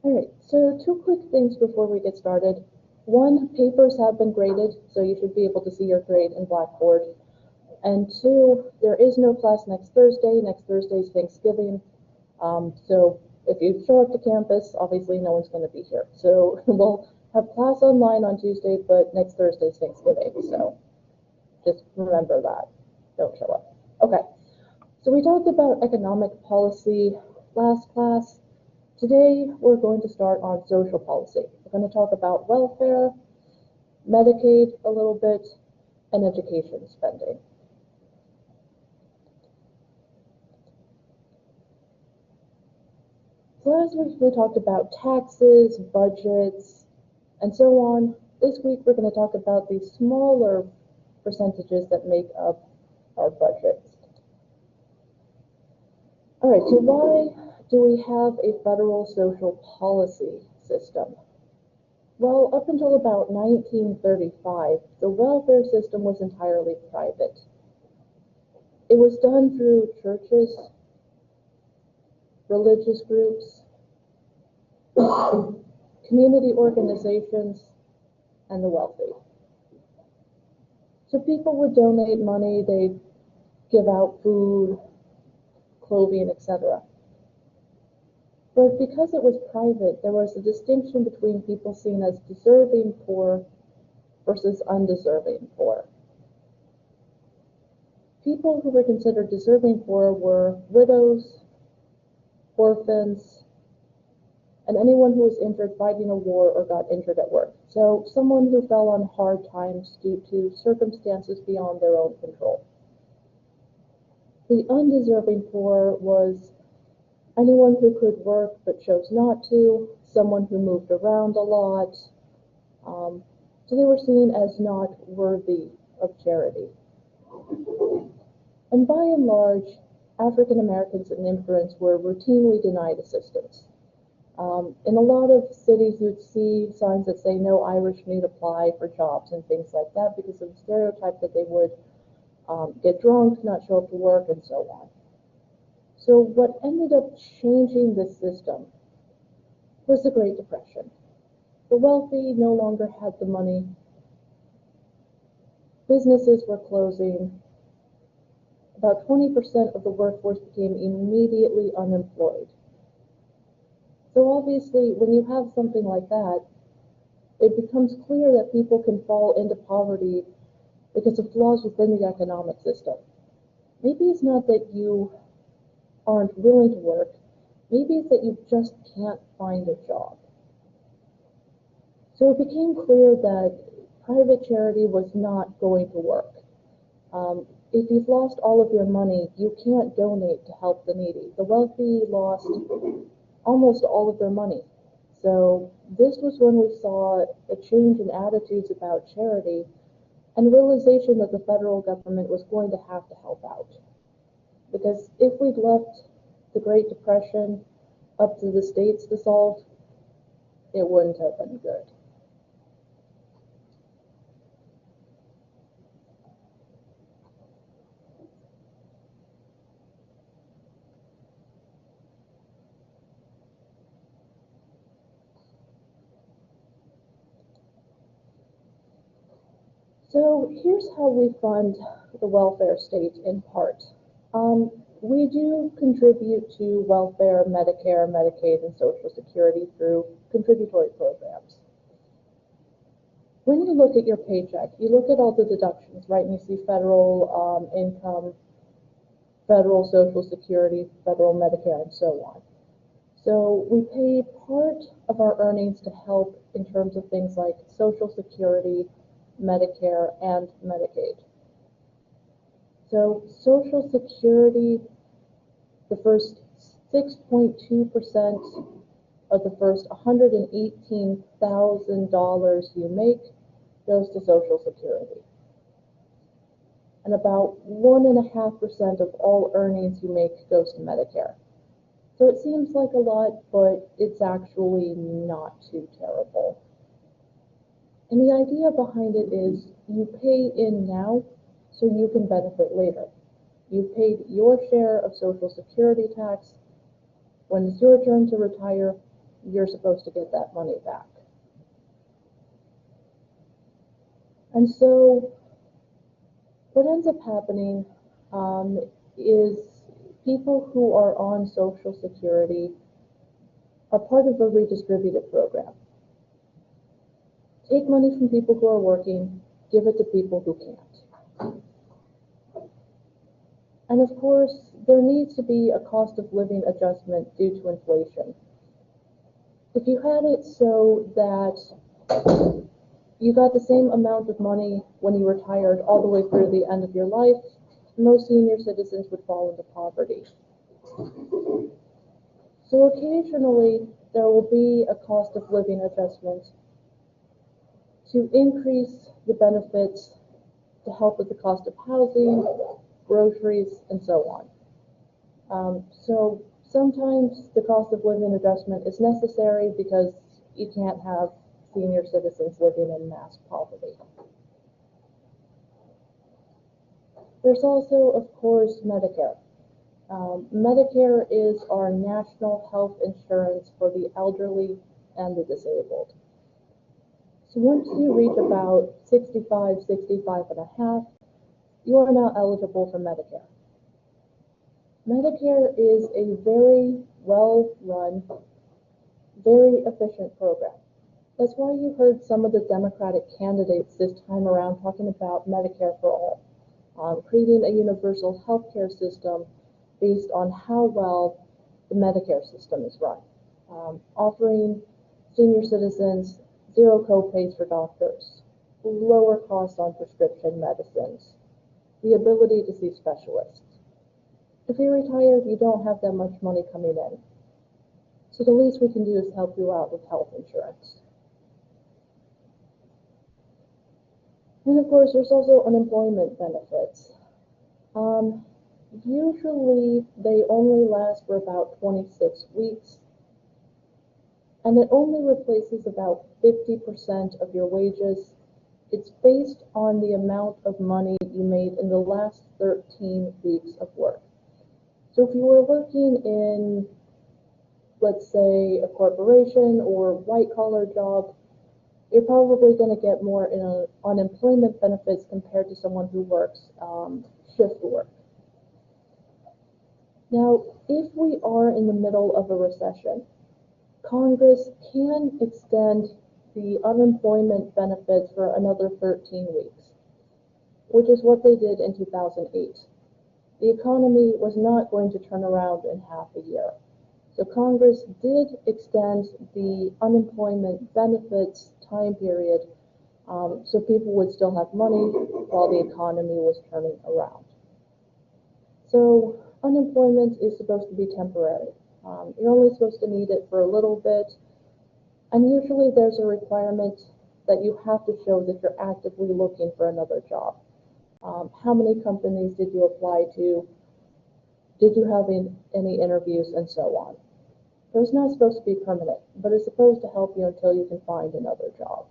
All right, so two quick things before we get started. One, papers have been graded, so you should be able to see your grade in Blackboard. And two, there is no class next Thursday. Next Thursday is Thanksgiving. So if you show up to campus, obviously no one's going to be here. So we'll have class online on Tuesday, but next Thursday is Thanksgiving. So just remember that. Don't show up. Okay, so we talked about economic policy last class. Today, we're going to start on social policy. We're going to talk about welfare, Medicaid a little bit, and education spending. So last week, we talked about taxes, budgets, and so on. This week, we're going to talk about the smaller percentages that make up our budgets. All right, so why do we have a federal social policy system? Well, up until about 1935, the welfare system was entirely private. It was done through churches, religious groups, community organizations, and the wealthy. So people would donate money, they'd give out food, clothing, etc. But because it was private, there was a distinction between people seen as deserving poor versus undeserving poor. People who were considered deserving poor were widows, orphans, and anyone who was injured fighting a war or got injured at work. So someone who fell on hard times due to circumstances beyond their own control. The undeserving poor was anyone who could work but chose not to, someone who moved around a lot, so they were seen as not worthy of charity. And by and large, African Americans and immigrants were routinely denied assistance. In a lot of cities, you'd see signs that say no Irish need apply for jobs and things like that because of the stereotype that they would get drunk, not show up to work, and so on. So what ended up changing this system was the Great Depression. The wealthy no longer had the money. Businesses were closing. About 20% of the workforce became immediately unemployed. So obviously, when you have something like that, it becomes clear that people can fall into poverty because of flaws within the economic system. Maybe it's not that you aren't willing to work, maybe it's that you just can't find a job. So it became clear that private charity was not going to work. If you've lost all of your money, you can't donate to help the needy. The wealthy lost almost all of their money. So this was when we saw a change in attitudes about charity and realization that the federal government was going to have to help out. Because if we'd left the Great Depression up to the states to solve, it wouldn't have been good. So here's how we fund the welfare state in part. We do contribute to welfare, Medicare, Medicaid, and Social Security through contributory programs. When you look at your paycheck, you look at all the deductions, right? And you see federal income, federal Social Security, federal Medicare, and so on. So we pay part of our earnings to help in terms of things like Social Security, Medicare, and Medicaid. So Social Security, the first 6.2% of the first $118,000 you make goes to Social Security. And about 1.5% of all earnings you make goes to Medicare. So it seems like a lot, but it's actually not too terrible. And the idea behind it is you pay in now so you can benefit later. You've paid your share of Social Security tax. When it's your turn to retire, you're supposed to get that money back. And so what ends up happening is people who are on Social Security are part of a redistributive program. Take money from people who are working, give it to people who can't. And of course, there needs to be a cost of living adjustment due to inflation. If you had it so that you got the same amount of money when you retired all the way through the end of your life, most senior citizens would fall into poverty. So occasionally, there will be a cost of living adjustment to increase the benefits to help with the cost of housing, groceries, and so on. So sometimes the cost of living adjustment is necessary because you can't have senior citizens living in mass poverty. There's also, of course, Medicare. Medicare is our national health insurance for the elderly and the disabled. So once you reach about 65, 65 and a half, you are now eligible for Medicare. Medicare is a very well-run, very efficient program. That's why you heard some of the Democratic candidates this time around talking about Medicare for all, creating a universal health care system based on how well the Medicare system is run, offering senior citizens zero co-pays for doctors, lower costs on prescription medicines, the ability to see specialists. If you're retired, you don't have that much money coming in. So the least we can do is help you out with health insurance. And of course, there's also unemployment benefits. Usually, they only last for about 26 weeks, and it only replaces about 50% of your wages. It's based on the amount of money you made in the last 13 weeks of work. So if you were working in, let's say, a corporation or white-collar job, you're probably going to get more in unemployment benefits compared to someone who works shift work. Now, if we are in the middle of a recession, Congress can extend the unemployment benefits for another 13 weeks, which is what they did in 2008. The economy was not going to turn around in half a year. So Congress did extend the unemployment benefits time period so people would still have money while the economy was turning around. So unemployment is supposed to be temporary. You're only supposed to need it for a little bit, and usually there's a requirement that you have to show that you're actively looking for another job. How many companies did you apply to? Did you have any interviews, and so on. So it's not supposed to be permanent, but it's supposed to help you until you can find another job.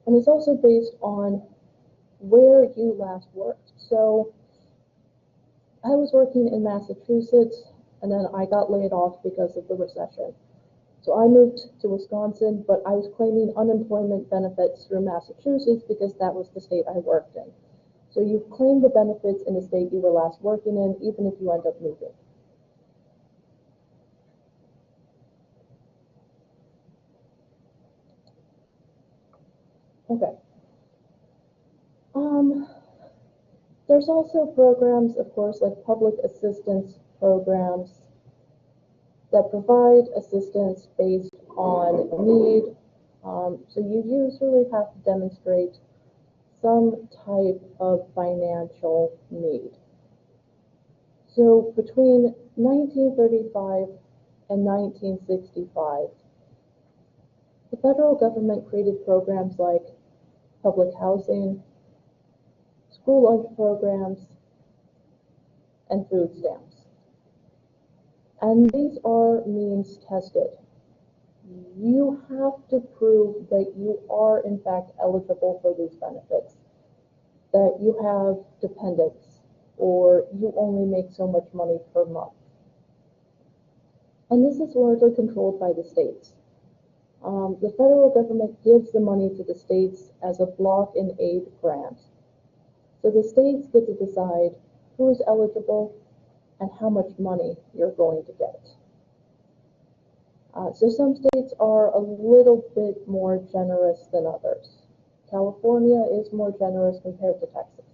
And it's also based on where you last worked. So I was working in Massachusetts, and then I got laid off because of the recession. So I moved to Wisconsin, but I was claiming unemployment benefits through Massachusetts because that was the state I worked in. So you claim the benefits in the state you were last working in, even if you end up moving. Okay. There's also programs, of course, like public assistance programs that provide assistance based on need. So you usually have to demonstrate some type of financial need. So between 1935 and 1965, the federal government created programs like public housing, school lunch programs, and food stamps. And these are means tested. You have to prove that you are in fact eligible for these benefits, that you have dependents, or you only make so much money per month. And this is largely controlled by the states. The federal government gives the money to the states as a block and aid grant. So the states get to decide who's eligible and how much money you're going to get. So some states are a little bit more generous than others. California is more generous compared to Texas.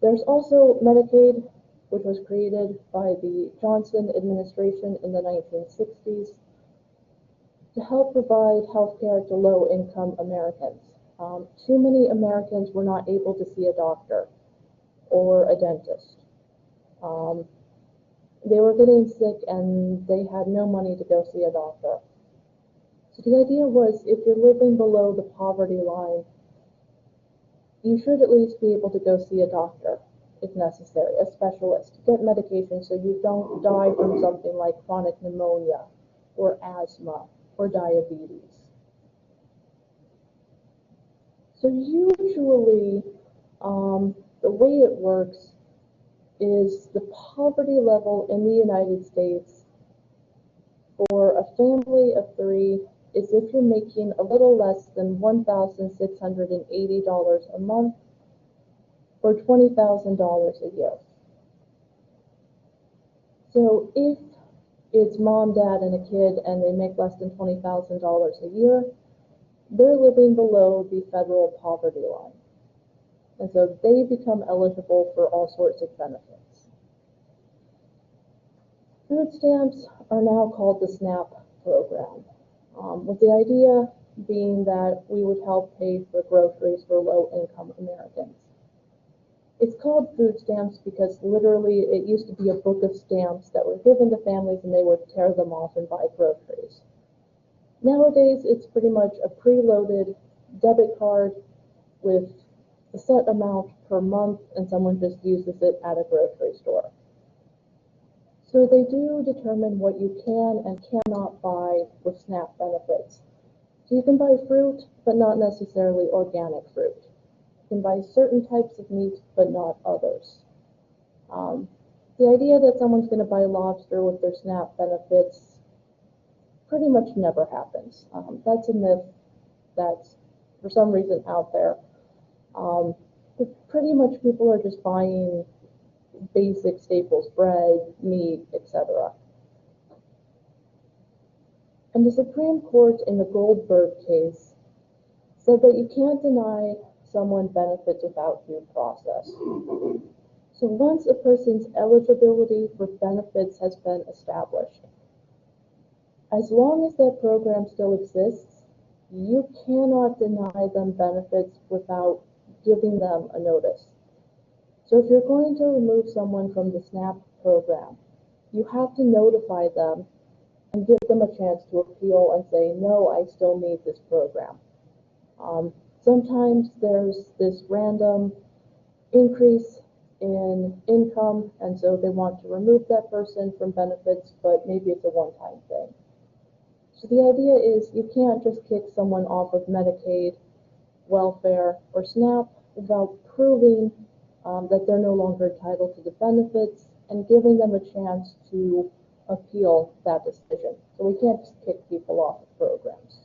There's also Medicaid, which was created by the Johnson administration in the 1960s to help provide health care to low-income Americans. Too many Americans were not able to see a doctor or a dentist. They were getting sick and they had no money to go see a doctor. So the idea was, if you're living below the poverty line, you should at least be able to go see a doctor if necessary, a specialist, get medication so you don't die from something like chronic pneumonia or asthma or diabetes. So usually, the way it works is the poverty level in the United States for a family of 3 is if you're making a little less than $1,680 a month or $20,000 a year. So if it's mom, dad, and a kid and they make less than $20,000 a year, they're living below the federal poverty line. And so they become eligible for all sorts of benefits. Food stamps are now called the SNAP program, with the idea being that we would help pay for groceries for low-income Americans. It's called food stamps because literally it used to be a book of stamps that were given to families and they would tear them off and buy groceries. Nowadays, it's pretty much a preloaded debit card with a set amount per month, and someone just uses it at a grocery store. So they do determine what you can and cannot buy with SNAP benefits. So you can buy fruit, but not necessarily organic fruit. You can buy certain types of meat, but not others. The idea that someone's going to buy lobster with their SNAP benefits pretty much never happens. That's a myth that's for some reason out there. But pretty much people are just buying basic staples, bread, meat, etc. And the Supreme Court in the Goldberg case said that you can't deny someone benefits without due process. So once a person's eligibility for benefits has been established, as long as that program still exists, you cannot deny them benefits without giving them a notice. So if you're going to remove someone from the SNAP program, you have to notify them and give them a chance to appeal and say, no, I still need this program. Sometimes there's this random increase in income, and so they want to remove that person from benefits, but maybe it's a one-time thing. So the idea is you can't just kick someone off of Medicaid, welfare, or SNAP without proving that they're no longer entitled to the benefits and giving them a chance to appeal that decision. So we can't just kick people off of programs.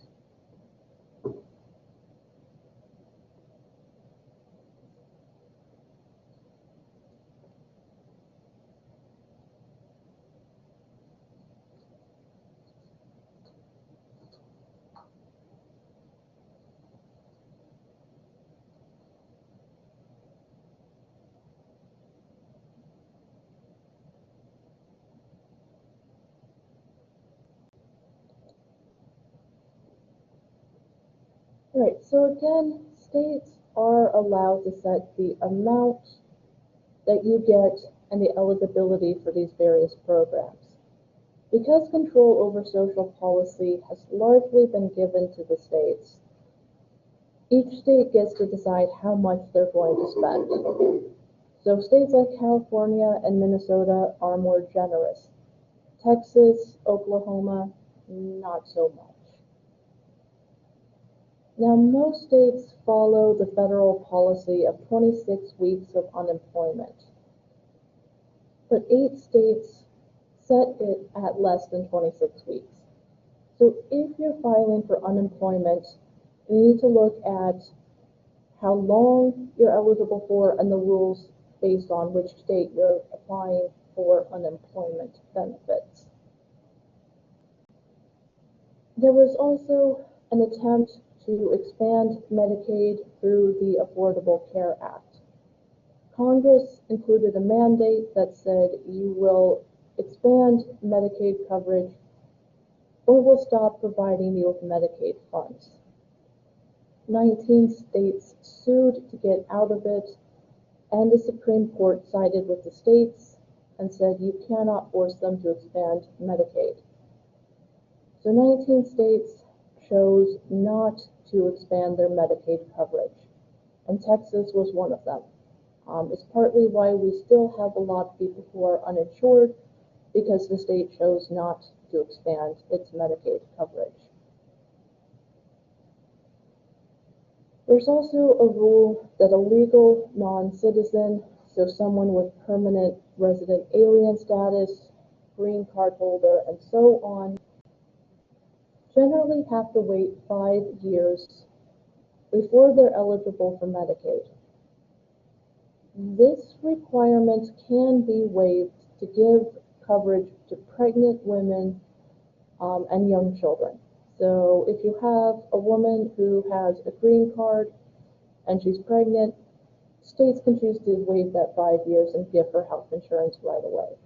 Right, so again, states are allowed to set the amount that you get and the eligibility for these various programs. Because control over social policy has largely been given to the states, each state gets to decide how much they're going to spend. So states like California and Minnesota are more generous. Texas, Oklahoma, not so much. Now, most states follow the federal policy of 26 weeks of unemployment, but 8 states set it at less than 26 weeks. So if you're filing for unemployment, you need to look at how long you're eligible for and the rules based on which state you're applying for unemployment benefits. There was also an attempt to expand Medicaid through the Affordable Care Act. Congress included a mandate that said you will expand Medicaid coverage or we'll stop providing you with Medicaid funds. 19 states sued to get out of it, and the Supreme Court sided with the states and said you cannot force them to expand Medicaid. So 19 states chose not to expand their Medicaid coverage, and Texas was one of them. It's partly why we still have a lot of people who are uninsured, because the state chose not to expand its Medicaid coverage. There's also a rule that a legal non-citizen, so someone with permanent resident alien status, green card holder, and so on, generally have to wait 5 years before they're eligible for Medicaid. This requirement can be waived to give coverage to pregnant women and young children. So if you have a woman who has a green card and she's pregnant, states can choose to waive that 5 years and give her health insurance right away.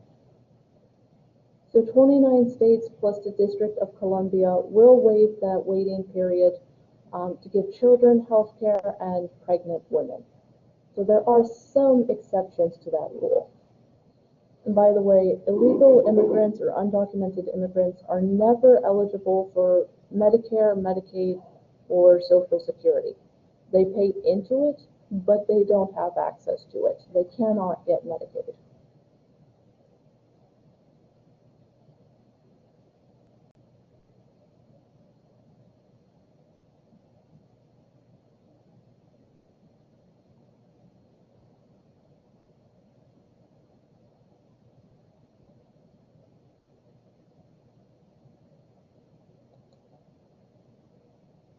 So 29 states plus the District of Columbia will waive that waiting period to give children health care and pregnant women. So there are some exceptions to that rule. And by the way, illegal immigrants or undocumented immigrants are never eligible for Medicare, Medicaid, or Social Security. They pay into it, but they don't have access to it. They cannot get Medicaid.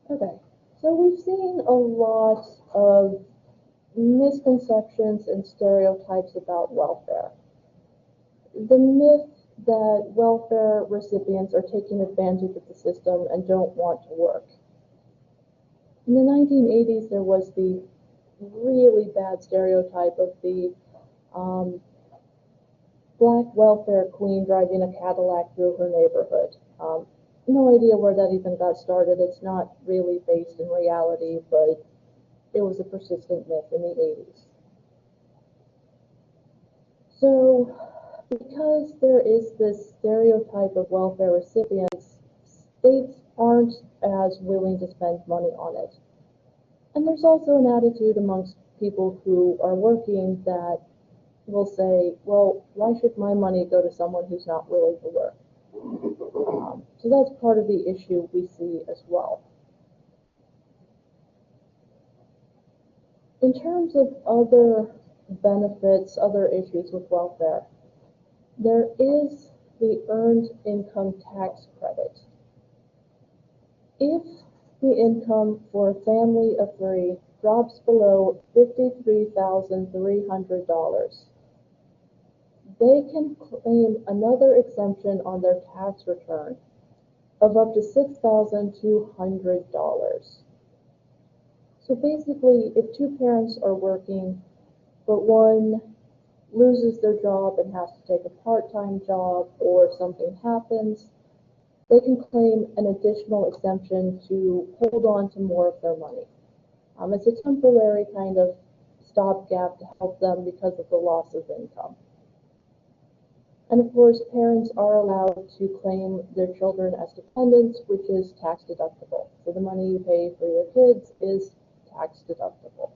Okay, so we've seen a lot of misconceptions and stereotypes about welfare. The myth that welfare recipients are taking advantage of the system and don't want to work. In the 1980s, there was the really bad stereotype of the black welfare queen driving a Cadillac through her neighborhood. No idea where that even got started. It's not really based in reality, but it was a persistent myth in the 80s. So, because there is this stereotype of welfare recipients, states aren't as willing to spend money on it. And there's also an attitude amongst people who are working that will say, well, why should my money go to someone who's not willing to work? So that's part of the issue we see as well. In terms of other benefits, other issues with welfare, there is the earned income tax credit. If the income for a family of 3 drops below $53,300, they can claim another exemption on their tax return of up to $6,200. So basically, if 2 parents are working, but one loses their job and has to take a part-time job, or something happens, they can claim an additional exemption to hold on to more of their money. It's a temporary kind of stopgap to help them because of the loss of income. And of course, parents are allowed to claim their children as dependents, which is tax deductible. So the money you pay for your kids is tax deductible.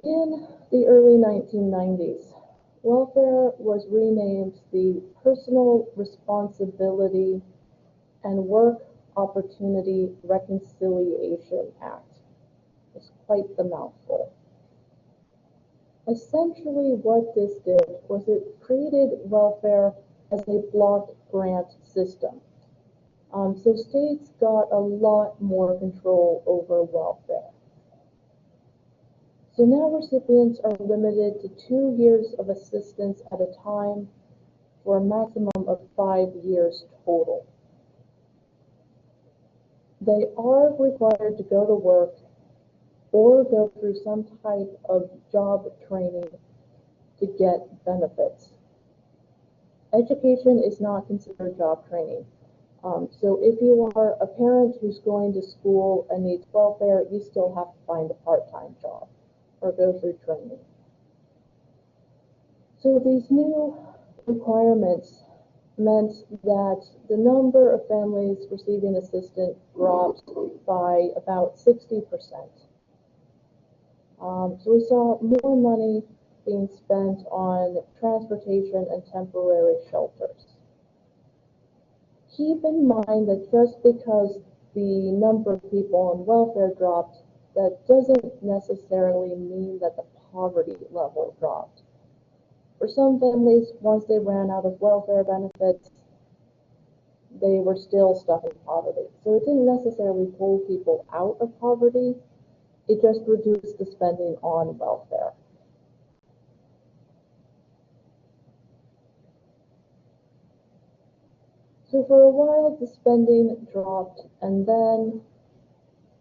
In the early 1990s, welfare was renamed the Personal Responsibility and Work Opportunity Reconciliation Act. It's quite the mouthful. Essentially what this did was it created welfare as a block grant system. So states got a lot more control over welfare. So now recipients are limited to 2 years of assistance at a time for a maximum of 5 years total. They are required to go to work or go through some type of job training to get benefits. Education is not considered job training. So if you are a parent who's going to school and needs welfare, you still have to find a part-time job or go through training. So these new requirements meant that the number of families receiving assistance dropped by about 60%. So we saw more money being spent on transportation and temporary shelters. Keep in mind that just because the number of people on welfare dropped, that doesn't necessarily mean that the poverty level dropped. For some families, once they ran out of welfare benefits, they were still stuck in poverty. So it didn't necessarily pull people out of poverty, it just reduced the spending on welfare. So for a while, the spending dropped, and then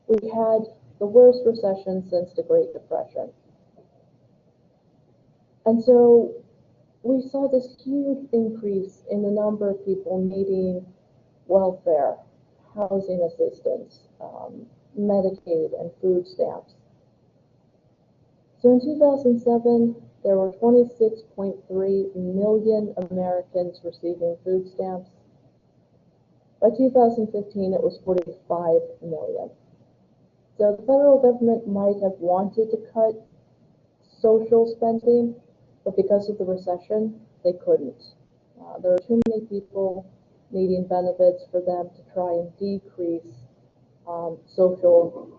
we had the worst recession since the Great Depression. And so we saw this huge increase in the number of people needing welfare, housing assistance, Medicaid, and food stamps. So in 2007, there were 26.3 million Americans receiving food stamps. By 2015, it was 45 million. So the federal government might have wanted to cut social spending, but because of the recession, they couldn't. There were too many people needing benefits for them to try and decrease social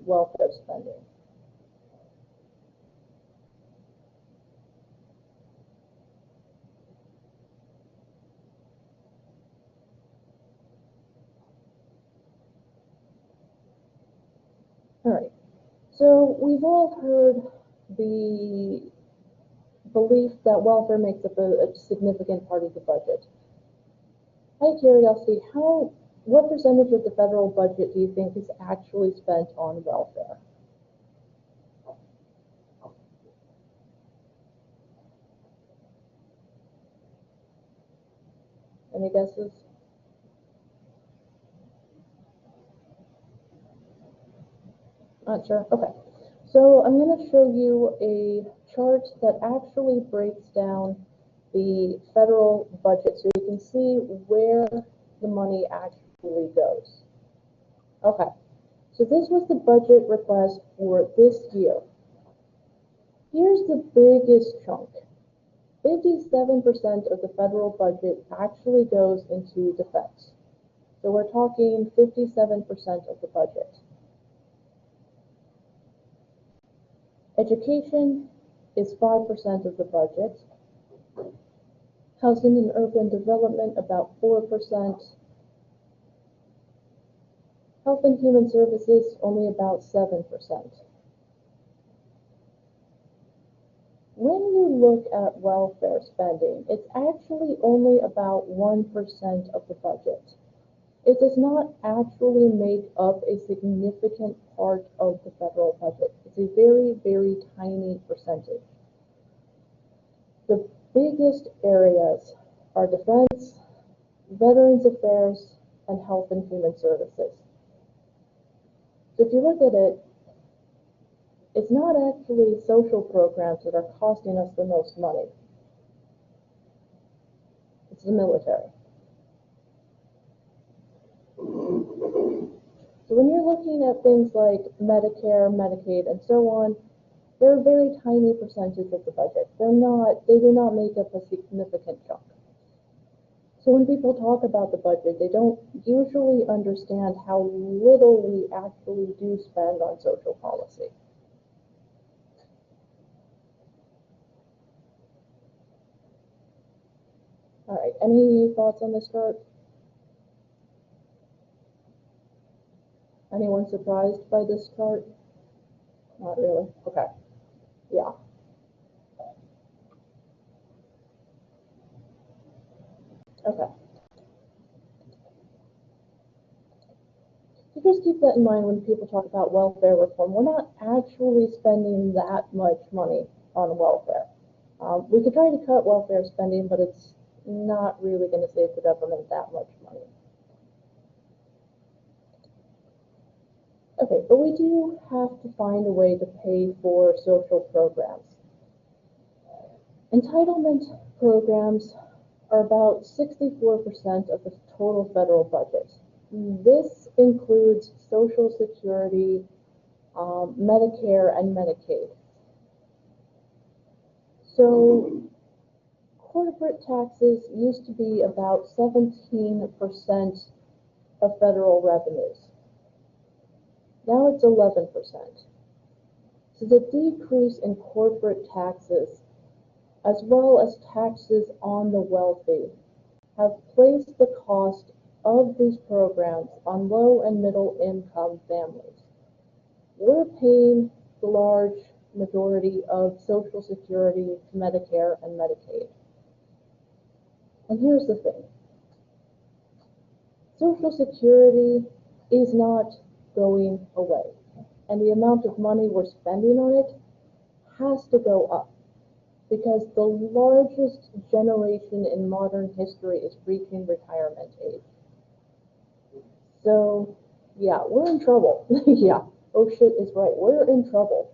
welfare spending. All right, so we've all heard the belief that welfare makes up a significant part of the budget. Out of curiosity, what percentage of the federal budget do you think is actually spent on welfare? Any guesses? Not sure? Okay. So I'm going to show you a chart that actually breaks down the federal budget so you can see where the money actually goes. Okay. So this was the budget request for this year. Here's the biggest chunk. 57% of the federal budget actually goes into defense. So we're talking 57% of the budget. Education is 5% of the budget. Housing and urban development, about 4%. Health and human services, only about 7%. When you look at welfare spending, it's actually only about 1% of the budget. It does not actually make up a significant part of the federal budget. It's a very, very tiny percentage. The biggest areas are defense, veterans affairs, and health and human services. So if you look at it, it's not actually social programs that are costing us the most money. It's the military. So when you're looking at things like Medicare, Medicaid, and so on, they're a very tiny percentage of the budget. They do not make up a significant chunk. So when people talk about the budget, they don't usually understand how little we actually do spend on social policy. All right, any thoughts on this chart? Anyone surprised by this chart? Not really. Okay. Yeah. Okay. So just keep that in mind when people talk about welfare reform. We're not actually spending that much money on welfare. We could try to cut welfare spending, but it's not really going to save the government that much money. Okay, but we do have to find a way to pay for social programs. Entitlement programs are about 64% of the total federal budget. This includes Social Security, Medicare, and Medicaid. So corporate taxes used to be about 17% of federal revenues. Now it's 11%. So the decrease in corporate taxes, as well as taxes on the wealthy, have placed the cost of these programs on low and middle income families. We're paying the large majority of Social Security, Medicare, and Medicaid. And here's the thing. Social Security is not going away, and the amount of money we're spending on it has to go up, because the largest generation in modern history is reaching retirement age. So, yeah, we're in trouble. Yeah, oh shit is right, we're in trouble.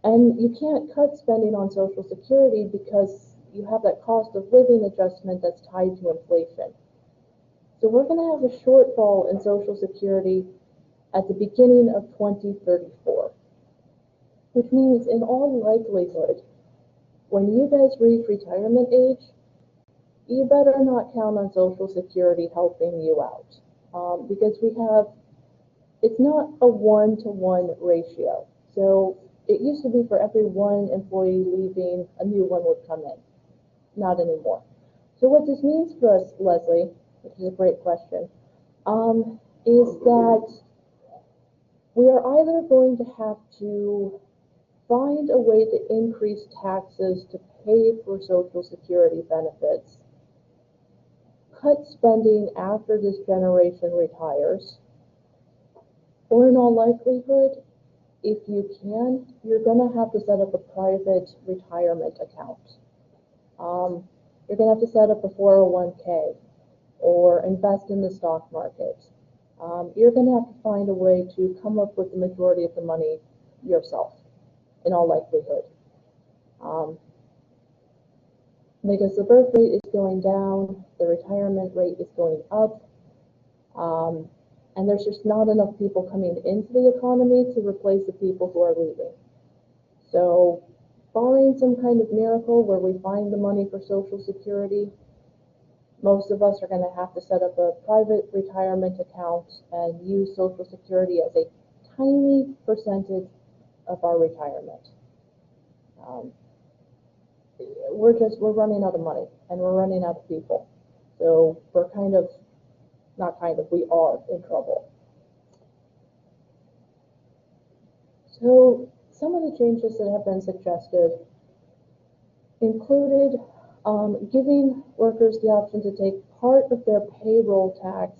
And you can't cut spending on Social Security because you have that cost of living adjustment that's tied to inflation. So we're going to have a shortfall in Social Security at the beginning of 2034, which means in all likelihood, when you guys reach retirement age, you better not count on Social Security helping you out, because it's not a 1-to-1 ratio. So it used to be for every one employee leaving, a new one would come in. Not anymore. So what this means for us, Leslie, which is a great question, is that we are either going to have to find a way to increase taxes to pay for Social Security benefits, cut spending after this generation retires, or in all likelihood, if you can, you're going to have to set up a private retirement account. You're going to have to set up a 401k or invest in the stock market. You're going to have to find a way to come up with the majority of the money yourself, in all likelihood. Because the birth rate is going down, the retirement rate is going up, and there's just not enough people coming into the economy to replace the people who are leaving. So, barring some kind of miracle where we find the money for Social Security, most of us are going to have to set up a private retirement account and use Social Security as a tiny percentage of our retirement. We're running out of money, and we're running out of people. So we are in trouble. So some of the changes that have been suggested included giving workers the option to take part of their payroll tax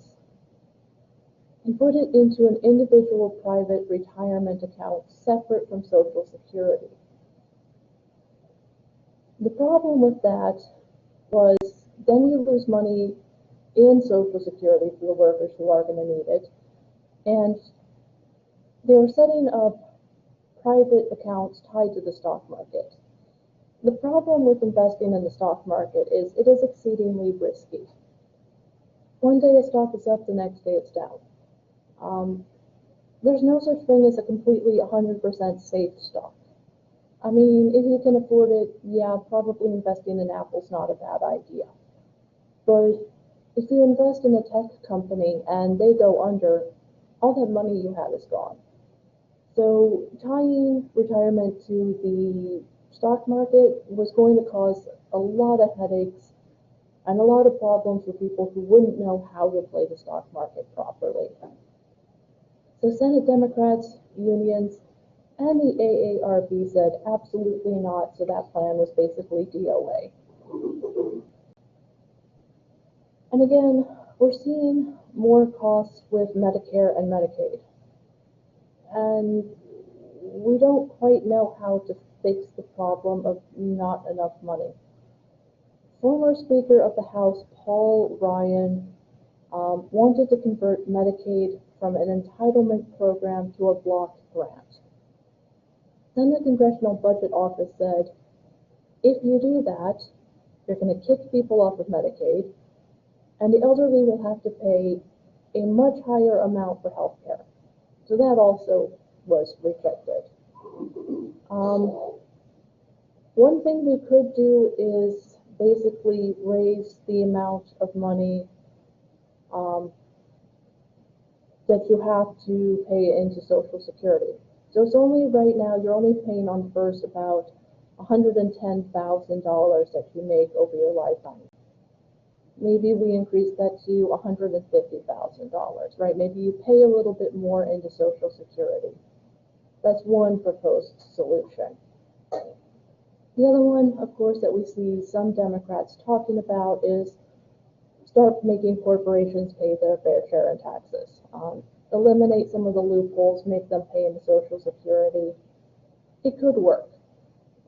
and put it into an individual private retirement account separate from Social Security. The problem with that was then you lose money in Social Security for the workers who are going to need it, and they were setting up private accounts tied to the stock market. The problem with investing in the stock market is it is exceedingly risky. One day a stock is up, the next day it's down. There's no such thing as a completely 100% safe stock. I mean, if you can afford it, yeah, probably investing in Apple's not a bad idea. But if you invest in a tech company and they go under, all that money you had is gone. So tying retirement to the stock market was going to cause a lot of headaches and a lot of problems for people who wouldn't know how to play the stock market properly. So Senate Democrats, unions, and the AARP said absolutely not, so that plan was basically DOA. And again, we're seeing more costs with Medicare and Medicaid. And we don't quite know how to fix the problem of not enough money. Former Speaker of the House, Paul Ryan, wanted to convert Medicaid from an entitlement program to a block grant. Then the Congressional Budget Office said, if you do that, you're going to kick people off of Medicaid, and the elderly will have to pay a much higher amount for health care. So that also was rejected. One thing we could do is basically raise the amount of money that you have to pay into Social Security. So it's only right now, you're only paying on first about $110,000 that you make over your lifetime. Maybe we increase that to $150,000, right? Maybe you pay a little bit more into Social Security. That's one proposed solution. The other one, of course, that we see some Democrats talking about is start making corporations pay their fair share in taxes. Eliminate some of the loopholes, make them pay into Social Security. It could work.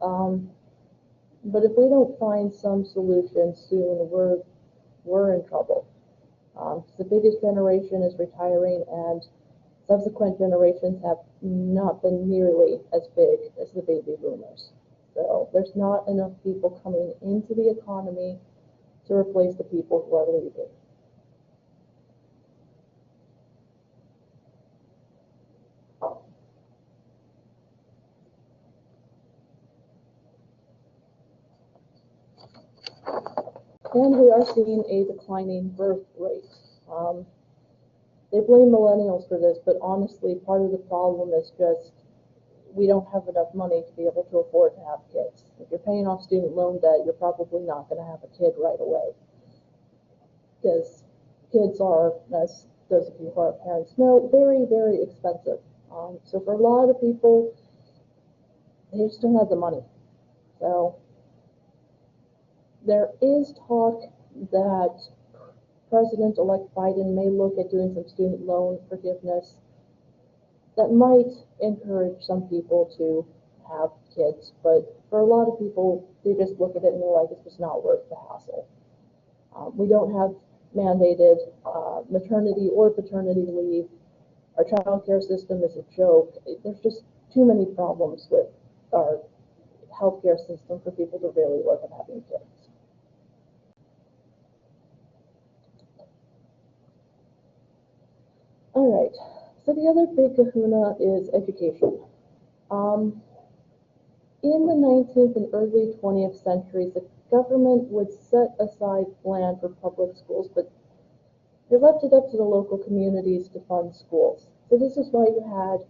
But if we don't find some solution soon, we're in trouble. The biggest generation is retiring, and subsequent generations have not been nearly as big as the baby boomers. So there's not enough people coming into the economy to replace the people who are leaving. And we are seeing a declining birth rate. They blame millennials for this, but honestly, part of the problem is just we don't have enough money to be able to afford to have kids. If you're paying off student loan debt, you're probably not going to have a kid right away. Because kids are, as those of you who are parents know, very, very expensive. So for a lot of people, they just don't have the money. So there is talk that President-elect Biden may look at doing some student loan forgiveness that might encourage some people to have kids, but for a lot of people, they just look at it and they're like, it's just not worth the hassle. We don't have mandated maternity or paternity leave. Our child care system is a joke. There's just too many problems with our healthcare system for people to really look at having kids. All right, so the other big kahuna is education. In the 19th and early 20th centuries, the government would set aside land for public schools, but they left it up to the local communities to fund schools. So this is why you had,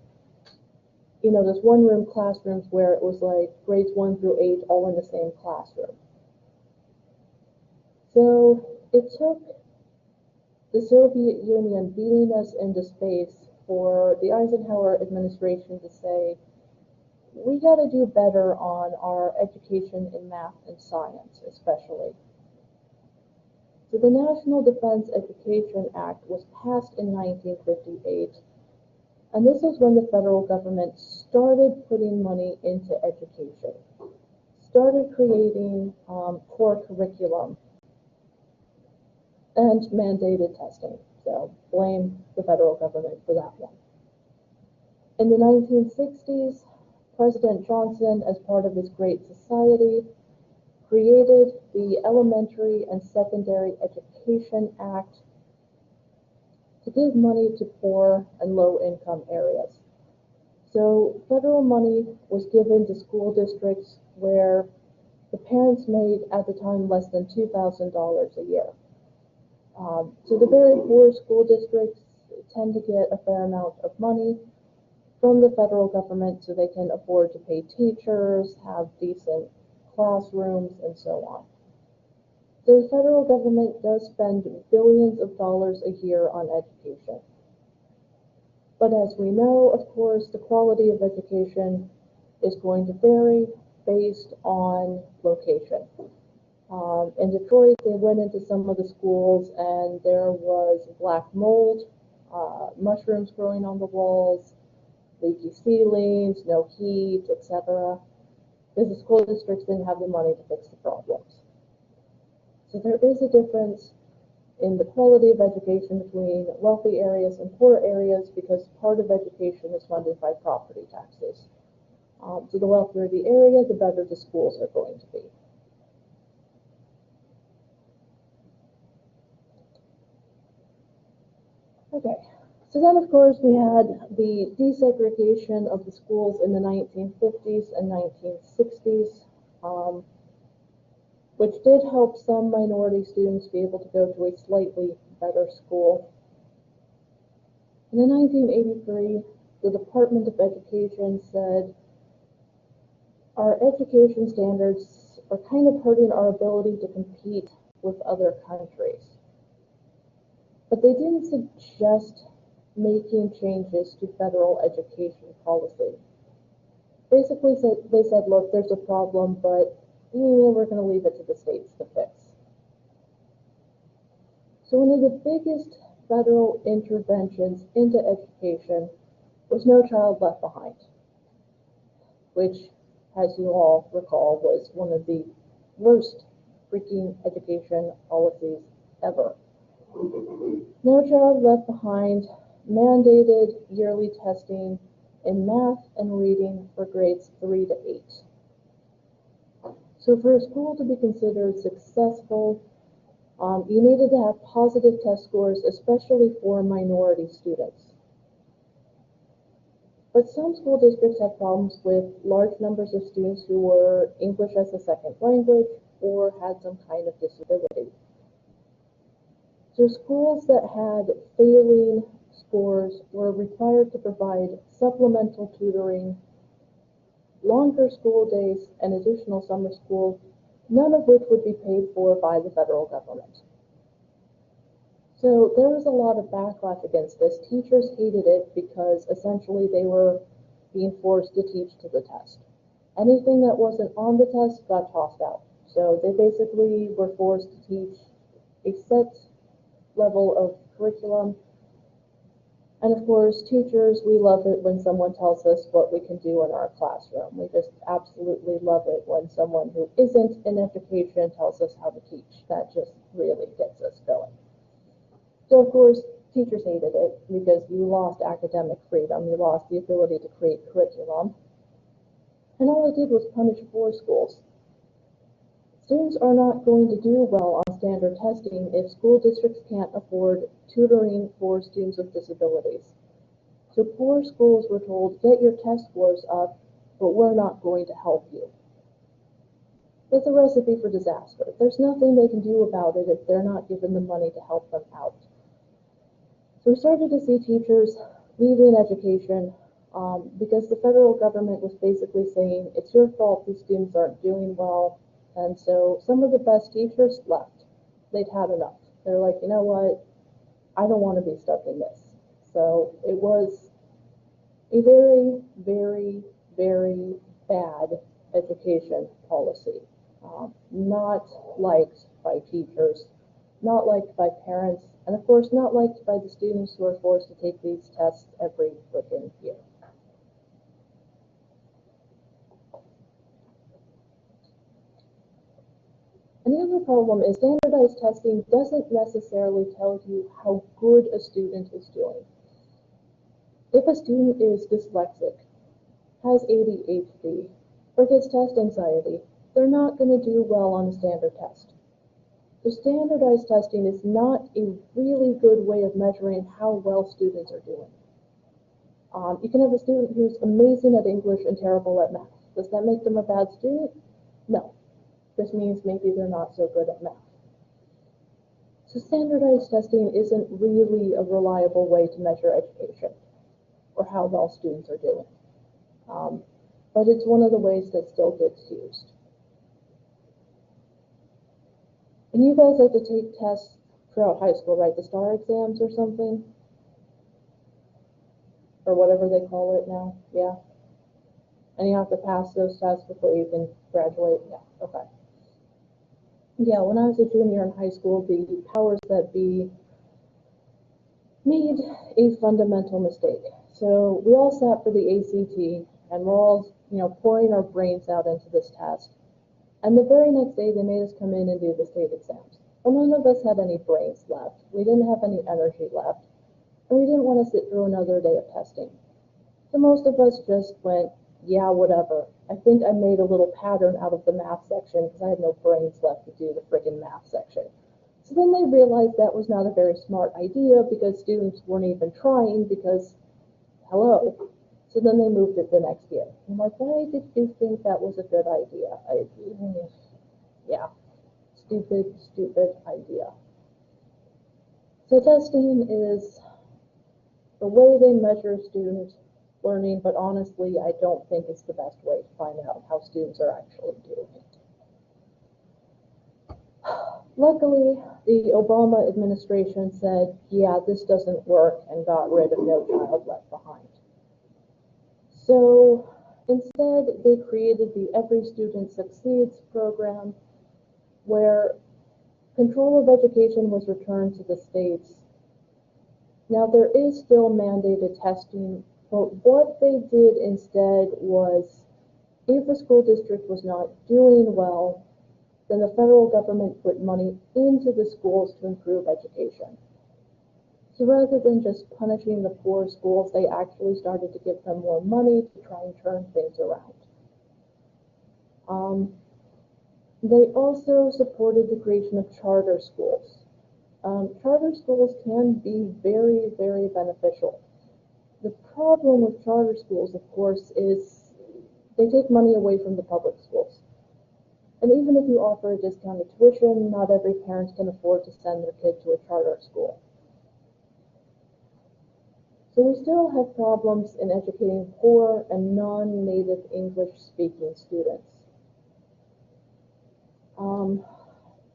those one-room classrooms where it was like grades 1 through 8 all in the same classroom. So it took the Soviet Union beating us into space for the Eisenhower administration to say, we got to do better on our education in math and science, especially. So the National Defense Education Act was passed in 1958, and this is when the federal government started putting money into education, started creating core curriculum, and mandated testing. So blame the federal government for that one. In the 1960s, President Johnson, as part of his Great Society, created the Elementary and Secondary Education Act to give money to poor and low-income areas. So federal money was given to school districts where the parents made, at the time, less than $2,000 a year. So the very poor school districts tend to get a fair amount of money from the federal government so they can afford to pay teachers, have decent classrooms, and so on. So the federal government does spend billions of dollars a year on education. But as we know, of course, the quality of education is going to vary based on location. In Detroit, they went into some of the schools and there was black mold, mushrooms growing on the walls, leaky ceilings, no heat, etc. Because the school districts didn't have the money to fix the problems. So there is a difference in the quality of education between wealthy areas and poor areas because part of education is funded by property taxes. So the wealthier the area, the better the schools are going to be. Okay, so then of course we had the desegregation of the schools in the 1950s and 1960s, which did help some minority students be able to go to a slightly better school. And in 1983, the Department of Education said, our education standards are kind of hurting our ability to compete with other countries. But they didn't suggest making changes to federal education policy. Basically, they said, look, there's a problem, but we're going to leave it to the states to fix. So one of the biggest federal interventions into education was No Child Left Behind, which, as you all recall, was one of the worst freaking education policies ever. No Child Left Behind mandated yearly testing in math and reading for grades 3 to 8. So for a school to be considered successful, you needed to have positive test scores, especially for minority students. But some school districts had problems with large numbers of students who were English as a second language or had some kind of disability. So schools that had failing scores were required to provide supplemental tutoring, longer school days, and additional summer school, none of which would be paid for by the federal government. So there was a lot of backlash against this. Teachers hated it because essentially they were being forced to teach to the test. Anything that wasn't on the test got tossed out. So they basically were forced to teach a set level of curriculum. And of course, teachers, we love it when someone tells us what we can do in our classroom. We just absolutely love it when someone who isn't in education tells us how to teach. That just really gets us going. So of course, teachers hated it because you lost academic freedom, you lost the ability to create curriculum. And all it did was punish poor schools. Students are not going to do well on standard testing if school districts can't afford tutoring for students with disabilities. So poor schools were told, get your test scores up, but we're not going to help you. It's a recipe for disaster. There's nothing they can do about it if they're not given the money to help them out. So we started to see teachers leaving education because the federal government was basically saying, it's your fault these students aren't doing well. And so some of the best teachers left. They'd had enough. They're like, you know what? I don't want to be stuck in this. So it was a very, very, very bad education policy. Not liked by teachers, not liked by parents, and of course not liked by the students who are forced to take these tests every freaking year. And the other problem is standardized testing doesn't necessarily tell you how good a student is doing. If a student is dyslexic, has ADHD, or gets test anxiety, they're not going to do well on a standard test. So standardized testing is not a really good way of measuring how well students are doing. You can have a student who's amazing at English and terrible at math. Does that make them a bad student? No. This means maybe they're not so good at math. So standardized testing isn't really a reliable way to measure education or how well students are doing. But it's one of the ways that still gets used. And you guys have to take tests throughout high school, right? The STAR exams or something? Or whatever they call it now, yeah? And you have to pass those tests before you can graduate, yeah, okay. Yeah, when I was a junior in high school, the powers that be made a fundamental mistake. So we all sat for the ACT, and we're all, pouring our brains out into this test. And the very next day, they made us come in and do the state exams. Well, none of us had any brains left. We didn't have any energy left. And we didn't want to sit through another day of testing. So most of us just went, yeah, whatever. I think I made a little pattern out of the math section because I had no brains left to do the friggin' math section. So then they realized that was not a very smart idea because students weren't even trying because, hello. So then they moved it the next year. I'm like, why did you think that was a good idea? Yeah, stupid idea. So testing is the way they measure students' learning, but honestly, I don't think it's the best way to find out how students are actually doing. Luckily, the Obama administration said, yeah, this doesn't work, and got rid of No Child Left Behind. So instead, they created the Every Student Succeeds program, where control of education was returned to the states. Now, there is still mandated testing, but what they did instead was, if a school district was not doing well, then the federal government put money into the schools to improve education. So rather than just punishing the poor schools, they actually started to give them more money to try and turn things around. They also supported the creation of charter schools. Charter schools can be very, very beneficial. The problem with charter schools, of course, is they take money away from the public schools. And even if you offer a discounted tuition, not every parent can afford to send their kid to a charter school. So we still have problems in educating poor and non-native English-speaking students.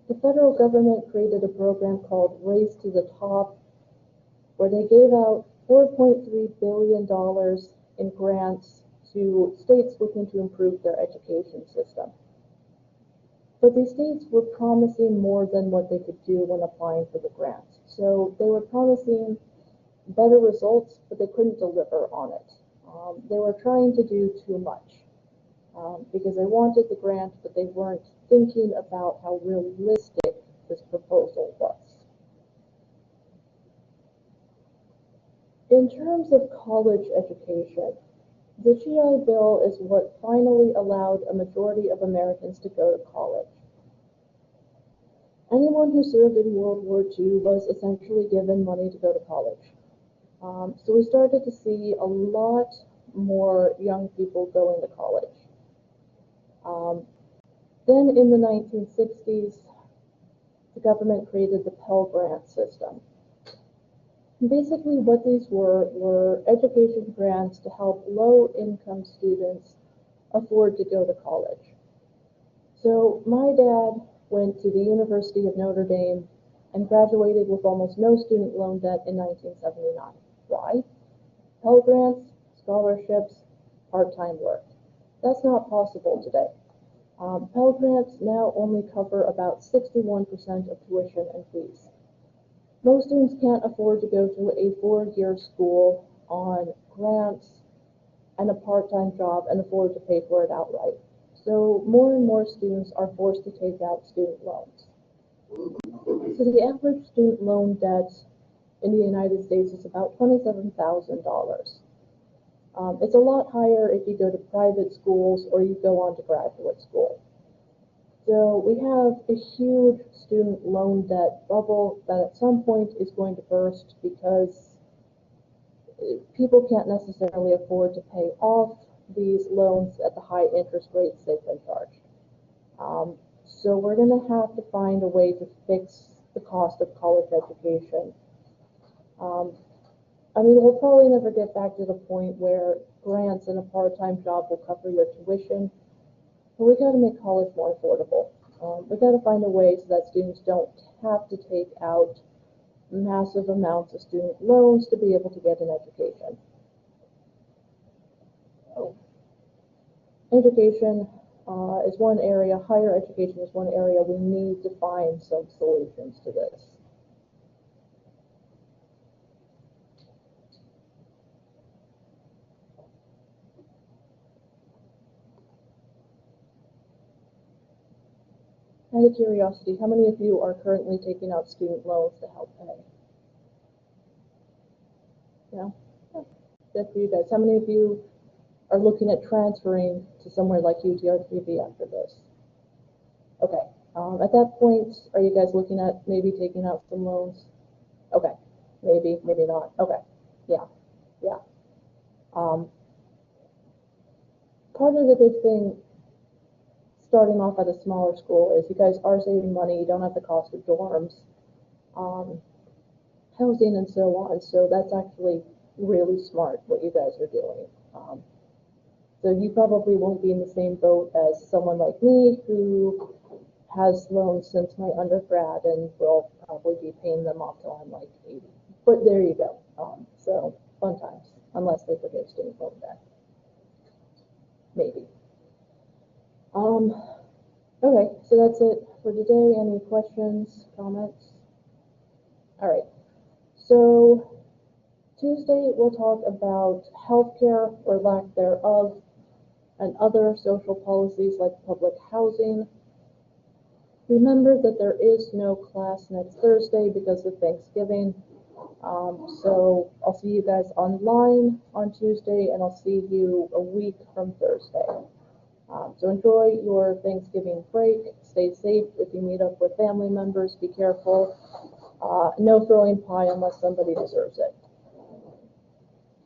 The federal government created a program called Race to the Top, where they gave out $4.3 billion in grants to states looking to improve their education system. But these states were promising more than what they could do when applying for the grants. So they were promising better results, but they couldn't deliver on it. They were trying to do too much because they wanted the grant, but they weren't thinking about how realistic this proposal was. In terms of college education, the GI Bill is what finally allowed a majority of Americans to go to college. Anyone who served in World War II was essentially given money to go to college. So we started to see a lot more young people going to college. Then in the 1960s, the government created the Pell Grant system. And basically what these were education grants to help low-income students afford to go to college. So my dad went to the University of Notre Dame and graduated with almost no student loan debt in 1979. Why? Pell Grants, scholarships, part-time work. That's not possible today. Pell Grants now only cover about 61% of tuition and fees. Most students can't afford to go to a 4-year school on grants and a part-time job and afford to pay for it outright. So more and more students are forced to take out student loans. So the average student loan debt in the United States is about $27,000. It's a lot higher if you go to private schools or you go on to graduate school. So we have a huge student loan debt bubble that at some point is going to burst because people can't necessarily afford to pay off these loans at the high interest rates they've been charged. So we're going to have to find a way to fix the cost of college education. I mean, we'll probably never get back to the point where grants and a part-time job will cover your tuition, but we got to make college more affordable. We got to find a way so that students don't have to take out massive amounts of student loans to be able to get an education. Education is one area, higher education is one area we need to find some solutions to this. Out of curiosity, how many of you are currently taking out student loans to help pay? Yeah, good for you guys. How many of you are looking at transferring to somewhere like UTRGV after this? Okay. At that point, are you guys looking at maybe taking out some loans? Okay. Maybe, maybe not. Okay. Yeah. Yeah. Part of the big thing starting off at a smaller school is you guys are saving money. You don't have the cost of dorms, housing, and so on. So that's actually really smart what you guys are doing. So you probably won't be in the same boat as someone like me who has loans since my undergrad and will probably be paying them off till I'm like 80. But there you go. So fun times, unless they forgive student loan debt. Maybe. Okay, so that's it for today. Any questions, comments? All right. So Tuesday we'll talk about healthcare or lack thereof and other social policies like public housing. Remember that there is no class next Thursday because of Thanksgiving. So I'll see you guys online on Tuesday, and I'll see you a week from Thursday. So enjoy your Thanksgiving break. Stay safe. If you meet up with family members, be careful. No throwing pie unless somebody deserves it.